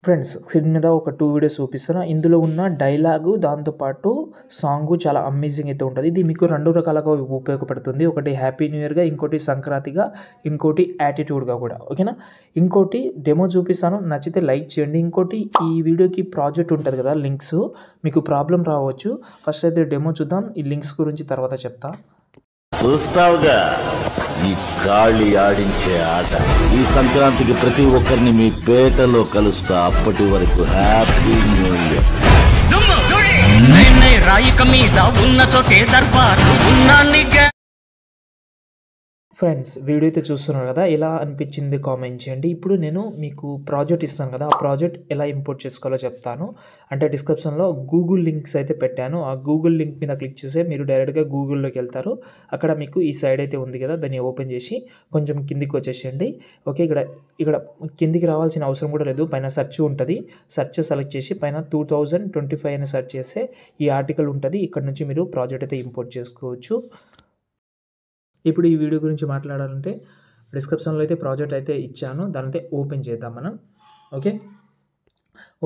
Friends screen మీద ఒక 2 videos చూపిస్తున్నా. ఇందులో ఉన్న డైలాగు దాంతో పాటు సాంగు చాలా అమేజింగ్ అయితే ఉంటది. ఇది మీకు 2 రకాలుగా ఉపయోగపడుతుంది. ఒకటి హ్యాపీ న్యూ ఇయర్‌గా, ఇంకోటి సంక్రాంతిగా, ఇంకోటి యాటిట్యూడ్‌గా కూడా. ఓకేనా? ఇంకోటి డెమో చూపిస్తాను. నచ్చితే లైక్ చేయండి. ఇంకోటి ఈ వీడియోకి ప్రాజెక్ట్ ఉంటది కదా! లింక్స్ మీకు ప్రాబ్లమ్ రావచ్చు. ఫస్ట్ అయితే డెమో చూద్దాం. ఈ లింక్స్ గురించి తర్వాత చెప్తా. చూస్తావుగా ఈ గాలి ఆడించే ఆట. ఈ సంక్రాంతికి ప్రతి ఒక్కరిని మీ పేటలో కలుస్తా. అప్పటి వరకు హ్యాపీ న్యూ ఇయర్. రాయిక మీద ఉన్న చోటే దర్బారు ఉన్నానిగా. ఫ్రెండ్స్ వీడియో అయితే చూస్తున్నారు కదా, ఎలా అనిపించింది కామెంట్ చేయండి. ఇప్పుడు నేను మీకు ప్రాజెక్ట్ ఇస్తాను కదా, ఆ ప్రాజెక్ట్ ఎలా ఇంపోర్ట్ చేసుకోవాలో చెప్తాను. అంటే డిస్క్రిప్షన్లో గూగుల్ లింక్స్ అయితే పెట్టాను. ఆ గూగుల్ లింక్ మీద క్లిక్ చేస్తే మీరు డైరెక్ట్గా గూగుల్లోకి వెళ్తారు. అక్కడ మీకు ఈ సైడ్ అయితే ఉంది కదా, దాన్ని ఓపెన్ చేసి కొంచెం కిందికి వచ్చేసేయండి. ఓకే, ఇక్కడ కిందికి రావాల్సిన అవసరం కూడా లేదు. పైన సెర్చ్ ఉంటుంది. సెర్చ్ సెలెక్ట్ చేసి పైన 2025 అని సెర్చ్ చేస్తే ఈ ఆర్టికల్ ఉంటుంది. ఇక్కడ నుంచి మీరు ప్రాజెక్ట్ అయితే ఇంపోర్ట్ చేసుకోవచ్చు. ఇప్పుడు ఈ వీడియో గురించి మాట్లాడాలంటే డిస్క్రిప్షన్లో అయితే ప్రాజెక్ట్ అయితే ఇచ్చాను. దాని అయితే ఓపెన్ చేద్దాం మనం. ఓకే,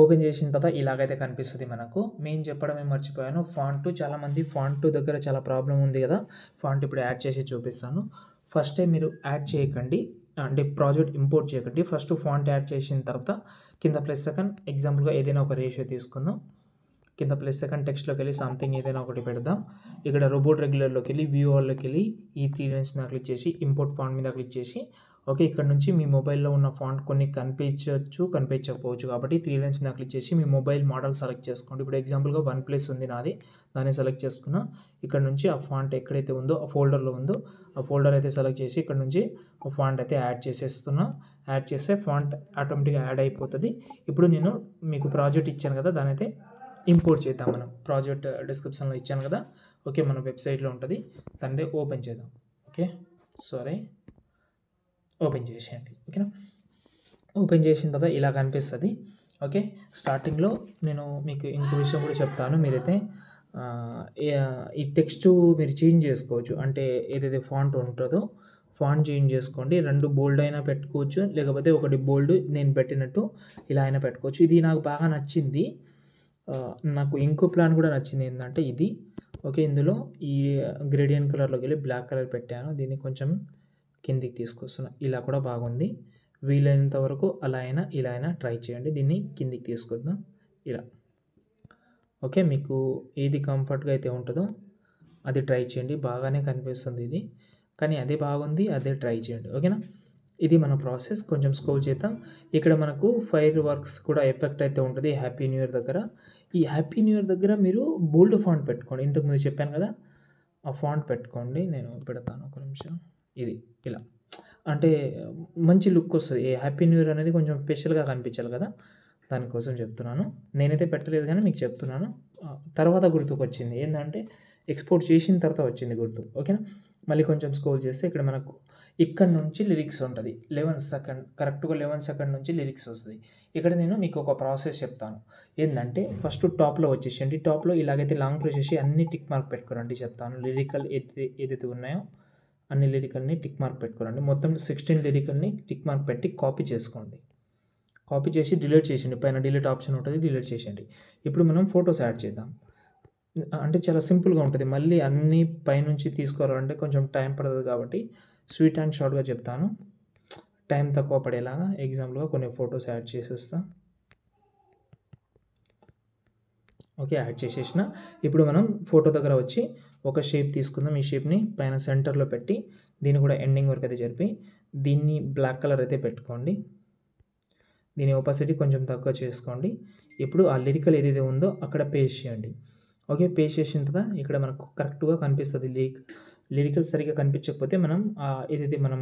ఓపెన్ చేసిన తర్వాత ఇలాగైతే కనిపిస్తుంది మనకు. మెయిన్ చెప్పడమే మర్చిపోయాను, ఫాంట్. చాలామంది ఫాంట్ దగ్గర చాలా ప్రాబ్లం ఉంది కదా, ఫాంట్ ఇప్పుడు యాడ్ చేసి చూపిస్తాను. ఫస్టే మీరు యాడ్ చేయకండి, అంటే ప్రాజెక్ట్ ఇంపోర్ట్ చేయకండి. ఫస్ట్ ఫాంట్ యాడ్ చేసిన తర్వాత కింద +, ఎగ్జాంపుల్గా ఏదైనా ఒక రేషియో తీసుకుందాం. కింద +, టెక్స్ట్లోకి వెళ్ళి సంథింగ్ ఏదైనా ఒకటి పెడదాం. ఇక్కడ రోబోట్ రెగ్యులర్లోకి వెళ్ళి వ్యూ ఆల్లోకి వెళ్ళి ఈ 3 లైన్స్ మీద క్లిక్ చేసి ఇంపోర్ట్ ఫాంట్ మీద క్లిక్ చేసి ఓకే, ఇక్కడ నుంచి మీ మొబైల్లో ఉన్న ఫాంట్ కొన్ని కనిపించవచ్చు, కనిపించకపోవచ్చు. కాబట్టి 3 లైన్స్ మీద క్లిక్ చేసి మీ మొబైల్ మోడల్ సెలెక్ట్ చేసుకోండి. ఇప్పుడు ఎగ్జాంపుల్గా OnePlus ఉంది నాది, దాన్ని సెలెక్ట్ చేసుకున్నా. ఇక్కడ నుంచి ఆ ఫాంట్ ఎక్కడైతే ఉందో ఆ ఫోల్డర్లో ఉందో ఆ ఫోల్డర్ అయితే సెలెక్ట్ చేసి ఇక్కడ నుంచి ఫాంట్ అయితే యాడ్ చేసేస్తున్నా. యాడ్ చేస్తే ఫాంట్ ఆటోమేటిక్గా యాడ్ అయిపోతుంది. ఇప్పుడు నేను మీకు ప్రాజెక్ట్ ఇచ్చాను కదా, దాని అయితే ఇంపోర్ట్ చేద్దాం మనం. ప్రాజెక్ట్ డిస్క్రిప్షన్లో ఇచ్చాను కదా. ఓకే, మన వెబ్సైట్లో ఉంటుంది. దాన్ని ఓపెన్ చేద్దాం. ఓకే, ఓపెన్ చేసేయండి. ఓకేనా? ఓపెన్ చేసిన తర్వాత ఇలా కనిపిస్తుంది. ఓకే, స్టార్టింగ్లో నేను మీకు ఇంకో విషయం కూడా చెప్తాను. మీరైతే ఈ టెక్స్ట్ మీరు చేంజ్ చేసుకోవచ్చు. అంటే ఏదైతే ఫాంట్ ఉంటుందో ఫాంట్ చేంజ్ చేసుకోండి. 2 బోల్డ్ అయినా పెట్టుకోవచ్చు, లేకపోతే ఒకటి బోల్డ్ నేను పెట్టినట్టు ఇలా అయినా పెట్టుకోవచ్చు. ఇది నాకు బాగా నచ్చింది. నాకు ఇంకో ప్లాన్ కూడా నచ్చింది. ఏంటంటే ఇది. ఓకే, ఇందులో ఈ గ్రేడియంట్ కలర్లోకి వెళ్ళి బ్లాక్ కలర్ పెట్టాను. దీన్ని కొంచెం కిందికి తీసుకొస్తున్నా. ఇలా కూడా బాగుంది. వీలైనంత వరకు అలా అయినా ఇలా అయినా ట్రై చేయండి. దీన్ని కిందికి తీసుకొద్దాం ఇలా. ఓకే, మీకు ఏది కంఫర్ట్గా అయితే ఉంటుందో అది ట్రై చేయండి. బాగానే కనిపిస్తుంది ఇది, కానీ అదే బాగుంది, అదే ట్రై చేయండి. ఓకేనా? ఇది మన ప్రాసెస్. కొంచెం స్క్రోల్ చేద్దాం. ఇక్కడ మనకు ఫైర్ వర్క్స్ కూడా ఎఫెక్ట్ అయితే ఉంటుంది హ్యాపీ న్యూ ఇయర్ దగ్గర. ఈ హ్యాపీ న్యూ ఇయర్ దగ్గర మీరు బోల్డ్ ఫాంట్ పెట్టుకోండి. ఇంతకుముందు చెప్పాను కదా, ఆ ఫాంట్ పెట్టుకోండి. నేను పెడతాను ఒక నిమిషం. ఇది ఇలా అంటే మంచి లుక్ వస్తుంది. ఈ హ్యాపీ న్యూ ఇయర్ అనేది కొంచెం స్పెషల్గా కనిపించాలి కదా, దానికోసం చెప్తున్నాను. నేనైతే పెట్టలేదు కానీ మీకు చెప్తున్నాను. తర్వాత గుర్తుకు వచ్చింది. ఏంటంటే ఎక్స్పోర్ట్ చేసిన తర్వాత వచ్చింది గుర్తు. ఓకేనా? మళ్ళీ కొంచెం స్క్రోల్ చేస్తే ఇక్కడ మనకు ఇక్కడ నుంచి లిరిక్స్ ఉంటుంది. 11 సెకండ్, కరెక్ట్గా 11 సెకండ్ నుంచి లిరిక్స్ వస్తుంది. ఇక్కడ నేను మీకు ఒక ప్రాసెస్ చెప్తాను. ఏంటంటే ఫస్ట్ టాప్లో వచ్చేసేయండి. టాప్లో ఇలాగైతే లాంగ్ ప్రెస్ చేసి అన్ని టిక్ మార్క్ పెట్టుకోరండి చెప్తాను. లిరికల్ ఏదైతే ఉన్నాయో అన్ని లిరికల్ని టిక్ మార్క్ పెట్టుకోరండి. మొత్తం 16 లిరికల్ని టిక్ మార్క్ పెట్టి కాపీ చేసుకోండి. కాపీ చేసి డిలీట్ చేసేయండి. పైన డిలీట్ ఆప్షన్ ఉంటుంది, డిలీట్ చేసేయండి. ఇప్పుడు మనం ఫొటోస్ యాడ్ చేద్దాం. అంటే చాలా సింపుల్గా ఉంటుంది. మళ్ళీ అన్ని పైనుంచి తీసుకోవాలంటే కొంచెం టైం పడుతుంది. కాబట్టి స్వీట్ అండ్ షార్ట్గా చెప్తాను, టైం తక్కువ పడేలాగా. ఎగ్జాంపుల్గా కొన్ని ఫొటోస్ యాడ్ చేసేస్తాం. ఓకే, యాడ్ చేసేసిన. ఇప్పుడు మనం ఫోటో దగ్గర వచ్చి ఒక షేప్ తీసుకుందాం. ఈ షేప్ని పైన సెంటర్లో పెట్టి దీన్ని కూడా ఎండింగ్ వరకు అయితే జరిపి దీన్ని బ్లాక్ కలర్ అయితే పెట్టుకోండి. దీని ఒపాసిటీ కొంచెం తక్కువ చేసుకోండి. ఇప్పుడు ఆ లిరికల్ ఏదైతే ఉందో అక్కడ పేస్ట్ చేయండి. ఓకే, పేస్ట్ చేసిన తర్వాత ఇక్కడ మనకు కరెక్ట్గా కనిపిస్తుంది. లిరికల్ సరిగ్గా కనిపించకపోతే మనం ఏదైతే మనం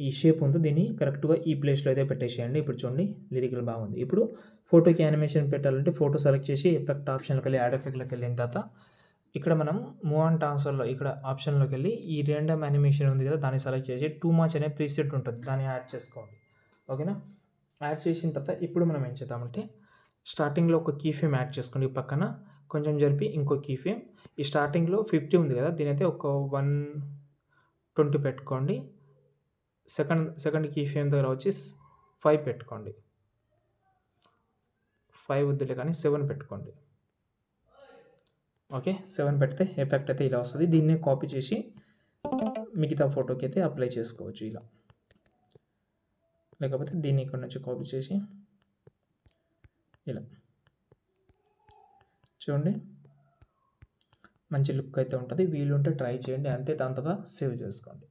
ఈ షేప్ ఉందో దీన్ని కరెక్ట్గా ఈ ప్లేస్లో అయితే పెట్టేసేయండి. ఇప్పుడు చూడండి, లిరికల్ బాగుంది. ఇప్పుడు ఫోటోకి యానిమేషన్ పెట్టాలంటే ఫోటో సెలెక్ట్ చేసి ఎఫెక్ట్ ఆప్షన్లోకి వెళ్ళి యాడ్ ఎఫెక్ట్లోకి వెళ్ళిన తర్వాత ఇక్కడ మనం మూవ్ అండ్ ట్రాన్స్ఫర్లో ఇక్కడ ఆప్షన్లోకి వెళ్ళి ఈ ర్యాండమ్ యానిమేషన్ ఉంది కదా, దాన్ని సెలెక్ట్ చేసి టూ మచ్ అనే ప్రీసెట్ ఉంటుంది, దాన్ని యాడ్ చేసుకోండి. ఓకేనా? యాడ్ చేసిన తర్వాత ఇప్పుడు మనం ఏం చేద్దామంటే స్టార్టింగ్లో ఒక కీ ఫ్రేమ్ యాడ్ చేసుకోండి. పక్కన కొంచెం జరిపి ఇంకో కీ ఫ్రేమ్. ఈ స్టార్టింగ్లో 50 ఉంది కదా, దీని అయితే ఒక 120 పెట్టుకోండి. సెకండ్ కీ ఫ్రేమ్ దగ్గర వచ్చి 5 పెట్టుకోండి. 5 వద్దులే కానీ 7 పెట్టుకోండి. ఓకే, 7 పెడితే ఎఫెక్ట్ అయితే ఇలా వస్తుంది. దీన్నే కాపీ చేసి మిగతా ఫోటోకి అయితే అప్లై చేసుకోవచ్చు ఇలా. లేకపోతే దీన్ని ఇక్కడ నుంచి కాపీ చేసి ఇలా చూడండి, మంచి లుక్ అయితే ఉంటుంది. వీలుంటే ట్రై చేయండి, అంతే. దాని తర్వాత సేవ్ చేసుకోండి.